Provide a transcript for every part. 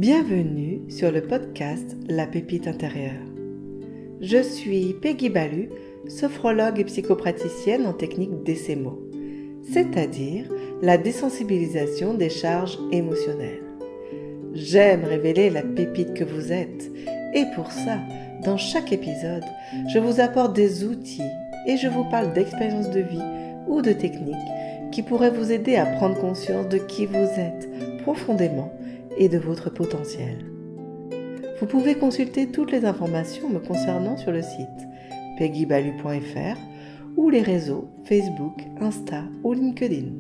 Bienvenue sur le podcast La Pépite intérieure. Je suis Peggy Balu, sophrologue et psychopraticienne en technique DCEMO, c'est-à-dire la désensibilisation des charges émotionnelles. J'aime révéler la pépite que vous êtes et pour ça, dans chaque épisode, je vous apporte des outils et je vous parle d'expériences de vie ou de techniques qui pourraient vous aider à prendre conscience de qui vous êtes profondément et de votre potentiel. Vous pouvez consulter toutes les informations me concernant sur le site peggybalu.fr ou les réseaux Facebook, Insta ou LinkedIn.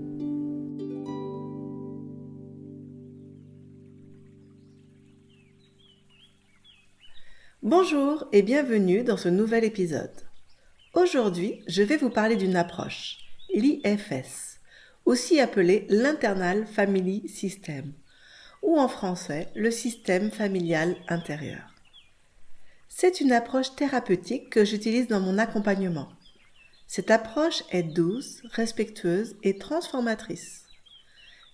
Bonjour et bienvenue dans ce nouvel épisode. Aujourd'hui, je vais vous parler d'une approche, l'IFS, aussi appelée l'Internal Family System, ou en français, le système familial intérieur. C'est une approche thérapeutique que j'utilise dans mon accompagnement. Cette approche est douce, respectueuse et transformatrice.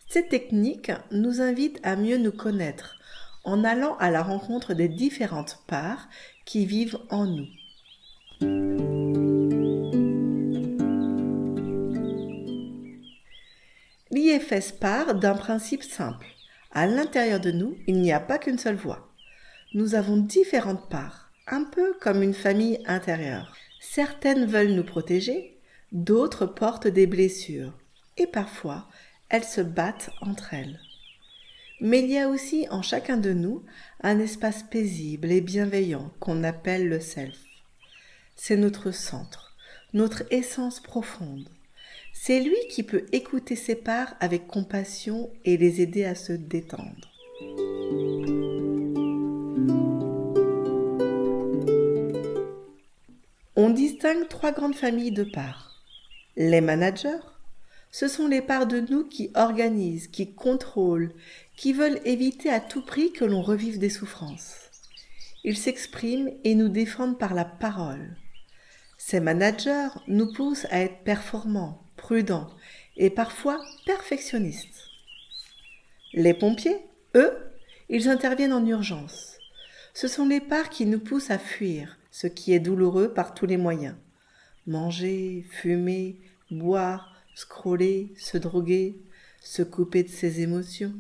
Cette technique nous invite à mieux nous connaître en allant à la rencontre des différentes parts qui vivent en nous. L'IFS part d'un principe simple. À l'intérieur de nous, il n'y a pas qu'une seule voix. Nous avons différentes parts, un peu comme une famille intérieure. Certaines veulent nous protéger, d'autres portent des blessures, et parfois, elles se battent entre elles. Mais il y a aussi en chacun de nous un espace paisible et bienveillant qu'on appelle le self. C'est notre centre, notre essence profonde. C'est lui qui peut écouter ses parts avec compassion et les aider à se détendre. On distingue trois grandes familles de parts. Les managers, ce sont les parts de nous qui organisent, qui contrôlent, qui veulent éviter à tout prix que l'on revive des souffrances. Ils s'expriment et nous défendent par la parole. Ces managers nous poussent à être performants, prudents et parfois perfectionnistes. Les pompiers, eux, ils interviennent en urgence. Ce sont les parts qui nous poussent à fuir ce qui est douloureux par tous les moyens. Manger, fumer, boire, scroller, se droguer, se couper de ses émotions.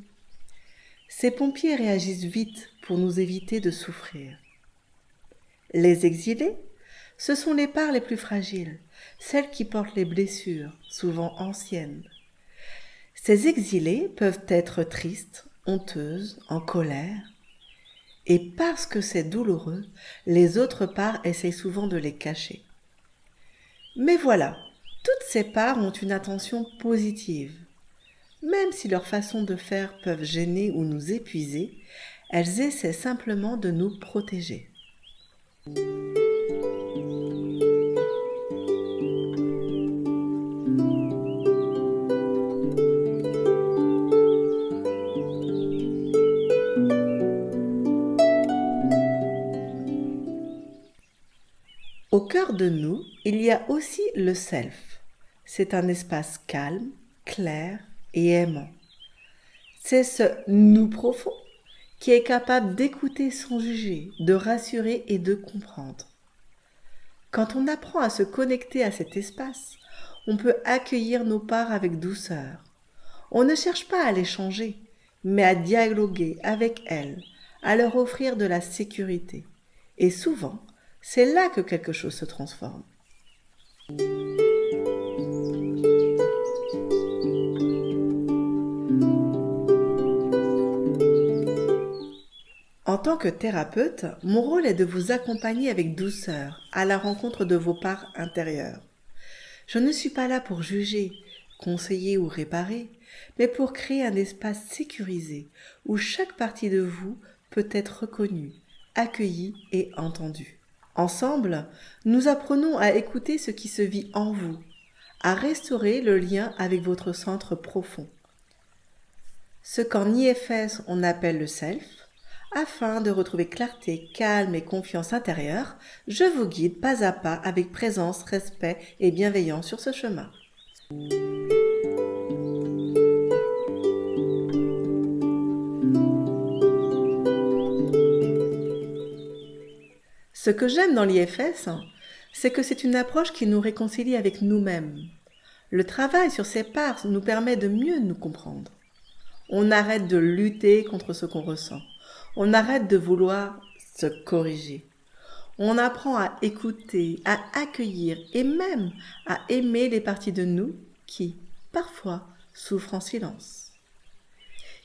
Ces pompiers réagissent vite pour nous éviter de souffrir. Les exilés, ce sont les parts les plus fragiles, celles qui portent les blessures, souvent anciennes. Ces exilés peuvent être tristes, honteuses, en colère. Et parce que c'est douloureux, les autres parts essayent souvent de les cacher. Mais voilà, toutes ces parts ont une intention positive. Même si leurs façons de faire peuvent gêner ou nous épuiser, elles essaient simplement de nous protéger. Au cœur de nous, il y a aussi le self. C'est un espace calme, clair et aimant. C'est ce nous profond qui est capable d'écouter sans juger, de rassurer et de comprendre. Quand on apprend à se connecter à cet espace, on peut accueillir nos parts avec douceur. On ne cherche pas à les changer, mais à dialoguer avec elles, à leur offrir de la sécurité. Et souvent, c'est là que quelque chose se transforme. En tant que thérapeute, mon rôle est de vous accompagner avec douceur à la rencontre de vos parts intérieures. Je ne suis pas là pour juger, conseiller ou réparer, mais pour créer un espace sécurisé où chaque partie de vous peut être reconnue, accueillie et entendue. Ensemble, nous apprenons à écouter ce qui se vit en vous, à restaurer le lien avec votre centre profond. Ce qu'en IFS on appelle le self, afin de retrouver clarté, calme et confiance intérieure, je vous guide pas à pas avec présence, respect et bienveillance sur ce chemin. Ce que j'aime dans l'IFS, c'est que c'est une approche qui nous réconcilie avec nous-mêmes. Le travail sur ces parts nous permet de mieux nous comprendre. On arrête de lutter contre ce qu'on ressent. On arrête de vouloir se corriger. On apprend à écouter, à accueillir et même à aimer les parties de nous qui, parfois, souffrent en silence.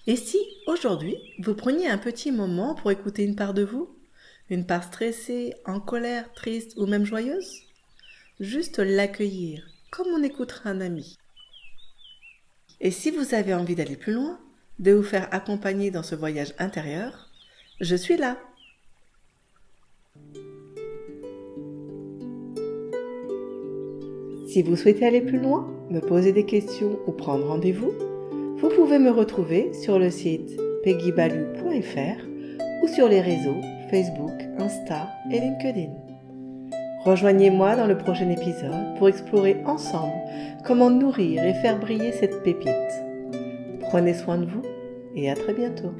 Et si, aujourd'hui, vous preniez un petit moment pour écouter une part de vous? Une part stressée, en colère, triste ou même joyeuse? Juste l'accueillir, comme on écouterait un ami. Et si vous avez envie d'aller plus loin, de vous faire accompagner dans ce voyage intérieur, je suis là. Si vous souhaitez aller plus loin, me poser des questions ou prendre rendez-vous, vous pouvez me retrouver sur le site peggybalu.fr ou sur les réseaux Facebook, Insta et LinkedIn. Rejoignez-moi dans le prochain épisode pour explorer ensemble comment nourrir et faire briller cette pépite. Prenez soin de vous et à très bientôt.